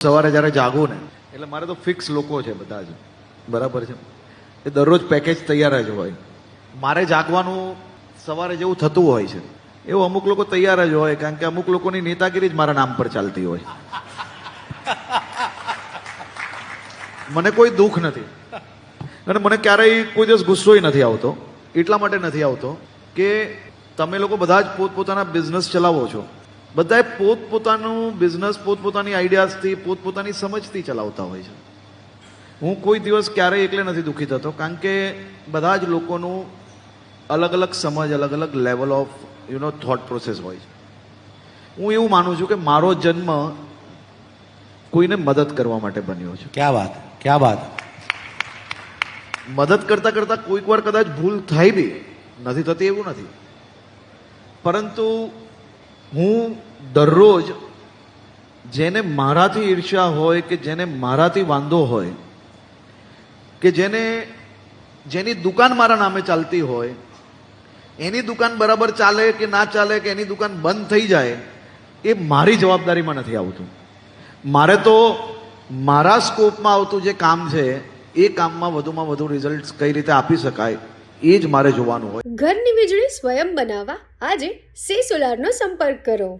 સવારે જ્યારે જાગું ને એટલે મારે તો ફિક્સ લોકો છે બધા જ, બરાબર છે, એ દરરોજ પેકેજ તૈયાર જ હોય. મારે જાગવાનું સવારે જેવું થતું હોય છે એવું અમુક લોકો તૈયાર જ હોય, કારણ કે અમુક લોકોની નેતાગીરી જ મારા નામ પર ચાલતી હોય. મને કોઈ દુઃખ નથી અને મને ક્યારેય કોઈ દિવસ ગુસ્સોય નથી આવતો. એટલા માટે નથી આવતો કે તમે લોકો બધા જ પોતપોતાના બિઝનેસ ચલાવો છો, બધાએ પોતપોતાનું બિઝનેસ પોતપોતાની આઈડિયાઝથી પોતપોતાની સમજથી ચલાવતા હોય છે. હું કોઈ દિવસ ક્યારેય એકલે નથી દુઃખી થતો, કારણ કે બધા જ લોકોનું અલગ અલગ સમજ, અલગ અલગ લેવલ ઓફ થોટ પ્રોસેસ હોય છે. હું એવું માનું છું કે મારો જન્મ કોઈને મદદ કરવા માટે બન્યો છે. क्या बात, क्या बात. મદદ કરતા કરતા કોઈક વાર કદાચ ભૂલ થાય બી, નથી થતી એવું નથી, પરંતુ હું દરરોજ જેને મારાથી ઈર્ષ્યા હોય કે જેને મારાથી વાંધો હોય કે જેની દુકાન મારા નામે ચાલતી હોય, એની દુકાન બરાબર ચાલે કે ના ચાલે કે એની દુકાન બંધ થઈ જાય, એ મારી જવાબદારીમાં નથી આવતું. મારે તો મારા સ્કોપમાં આવતું જે કામ છે એ કામમાં વધુમાં વધુ રિઝલ્ટ કઈ રીતે આપી શકાય એ જ મારે જોવાનું હોય. ઘરની વીજળી સ્વયં બનાવવા આજે સે સોલારનો સંપર્ક કરો.